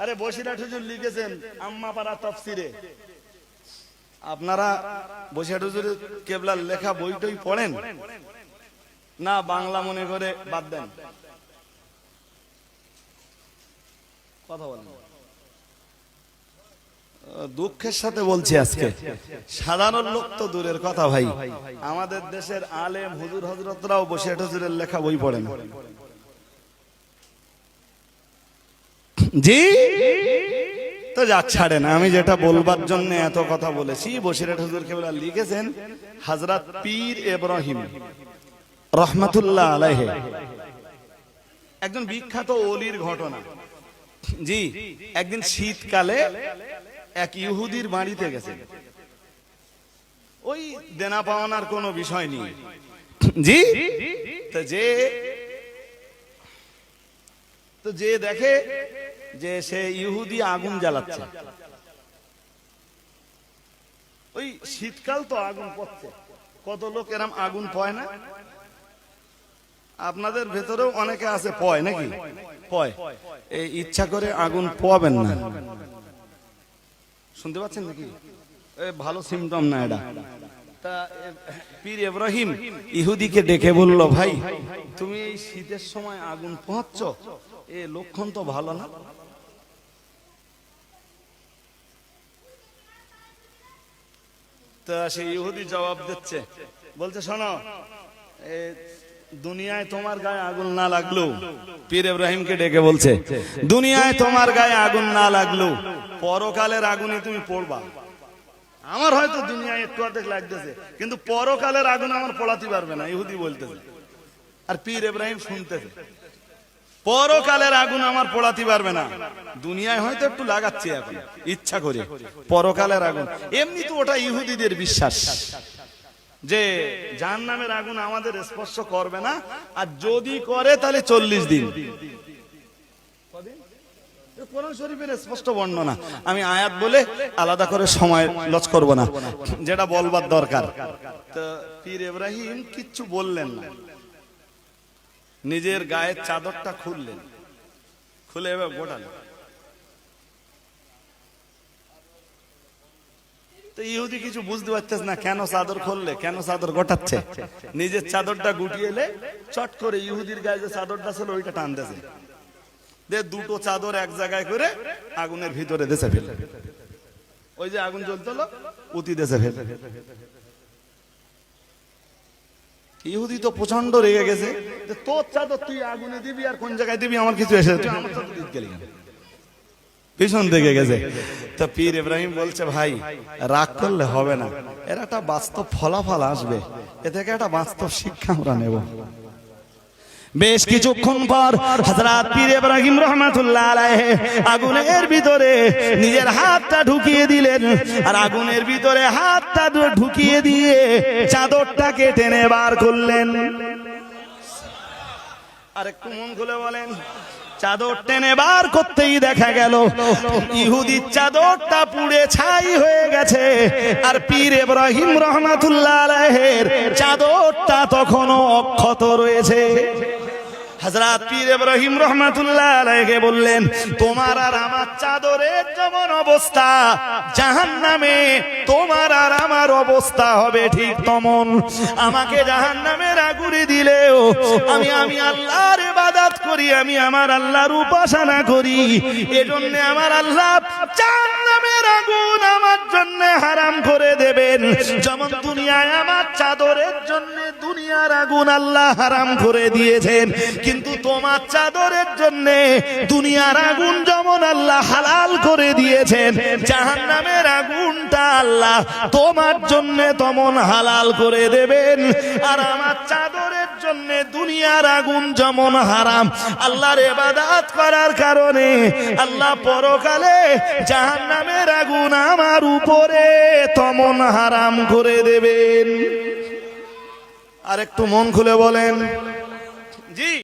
আরে বসিরহাট হুজুর লিখেছেন আম্মাপাড়া তাফসিরে। আপনারা বসিরহাট হুজুরের কেবলার লেখা বইটই পড়েন না? বাংলা মনে করে বাদ দেন? কথা বলেন। দুঃখের সাথে বলছি, আজকে সাধারণ লোক তো দূরের কথা ভাই, আমাদের দেশের আলেম হুজুর হজরতরাও বসিরহাট হুজুরের লেখা বই পড়েন। জি তো যাক, ছাড়েন। আমি যেটা বলবার জন্য এত কথা বলেছি, বসিরহাট হুজুর কেবলা লিখেছেন হযরত পীর ইব্রাহিম রহমাতুল্লাহ আলাইহি, একজন বিখ্যাত ওলির ঘটনা। জি, একদিন শীতকালে এক ইহুদির বাড়িতে গেছেন, ওই দেনা পাওনার কোনো বিষয় নেই। জি, তো যে দেখে যে সে ইহুদি আগুন জ্বালাচ্ছে। ওই শীতকাল তো আগুন পড়ছে, কত লোক এরম আগুন পয় না? আপনাদের ভেতরেও অনেকে আছে পয় নাকি? পয়। এই ইচ্ছা করে আগুন পোয়াবেন না, শুনতে পাচ্ছেন নাকি? ভালো সিমটম না এটা। তা পীর ইব্রাহিম ইহুদিকে ডেকে বলল, ভাই তুমি এই শীতের সময় আগুন পোহাচ্ছ, এ লক্ষণ তো ভালো না। তা সেই ইহুদি জবাব দিচ্ছে, বলছে শোনো, দুনিয়ায় তোমার গায়ে আগুন না লাগলো, পীর ইব্রাহিমকে ডেকে বলছে দুনিয়ায় তোমার গায়ে আগুন না লাগলো পরকালের আগুনে তুমি পড়বা। আমার হয়তো দুনিয়ায় একটু অর্ধেক লাগতেছে, কিন্তু পরকালের আগুন আমার পোড়াতে পারবে না, ইহুদি বলতেছে। আর পীর ইব্রাহিম শুনতেছে, পরকালের আগুন আমার পোড়াতে পারবে না, দুনিয়ায় হয়তো একটু লাগাচ্ছে এখন ইচ্ছা করে, পরকালের আগুন। এমনি তো ওটা ইহুদিদের বিশ্বাস যে জাহান্নামের আগুন আমাদের স্পর্শ করবে না, আর যদি করে তাহলে 40 দিন। কোরআন শরীফের স্পষ্ট বর্ণনা, আমি আয়াত বলে আলাদা করে সময় লস করব না, যেটা বলবার দরকার। তো পীর ইব্রাহিম কিচ্ছু বললেন না, নিজের গায়ের চাদরটা খুললেন, খুলে এবার গোটালেন। তো ইহুদি কিছু বুঝতে পারতেছে না, কেন চাদর খুললে, কেন চাদর গোটাচ্ছে। নিজের চাদরটা গুটিয়ে এলে চট করে ইহুদির গায়ে যে চাদরটা ছিল ওইটা টানতেছে, দুটো চাদর এক জায়গায় করে আগুনের ভিতরে দেশে ফেলে, ওই যে আগুন জ্বলছিল উতি দেশে ফেলে। ইহুদি তো প্রচন্ড রেগে গেছে, তোর চাদর তুই আগুনে দিবি আর কোন জায়গায় দিবি, আমার কিছু এসে ভীষণ রেগে গেছে। তো পীর ইব্রাহিম বলছে, ভাই রাগ করলে হবে না, এর একটা বাস্তব ফলাফল আসবে, এ থেকে একটা বাস্তব শিক্ষা আমরা নেব। বেশ কিছুক্ষণ পর হযরত পীর ইব্রাহিম রাহমাতুল্লাহ আলাইহি আগুনের ভিতরে নিজের হাতটা ঢুকিয়ে দিলেন, আর আগুনের ভিতরে হাতটা ঢুকিয়ে দিয়ে চাদরটাকে টেনে বার করলেন। আর একটু মন খুলে বলেন, চাদর টেনে বার করতেই দেখা গেল ইহুদির চাদরটা পুড়ে ছাই হয়ে গেছে, আর পীর ইব্রাহিম রাহমাতুল্লাহ আলাইহির চাদরটা তখনও অক্ষত রয়েছে। হযরত পীর ইব্রাহিম রাহমাতুল্লাহ আলাইহি বললেন, তোমার আর আমার চাদরের যেমন অবস্থা জাহান্নামে, তোমার আর আমার অবস্থা হবে ঠিক তেমন। আমাকে জাহান্নামের আগুনে দিলেও আমি আল্লাহর ইবাদত করি, আমি আমার আল্লাহর উপাসনা করি, এজন্য আমার আল্লাহ জাহান্নামের আগুন আমার জন্য হারাম করে দেবেন। যেমন দুনিয়ায় আমার চাদরের জন্য দুনিয়ার আগুন আল্লাহ হারাম করে দিয়েছেন, কিন্তু তোমার চাদরের জন্য দুনিয়ার আগুন যেমন আল্লাহ হালাল করে দিয়েছেন, জাহান্নামের আগুনটা আল্লাহ তোমার জন্য তেমন হালাল করে দেবেন। আর আমার চাদরের জন্য দুনিয়ার আগুন যেমন হারাম, আল্লাহর ইবাদত করার কারণে আল্লাহ পরকালে জাহান্নামের আগুন আমার উপরে তেমন হারাম করে দেবেন। আর একটু মন খুলে বলেন জি।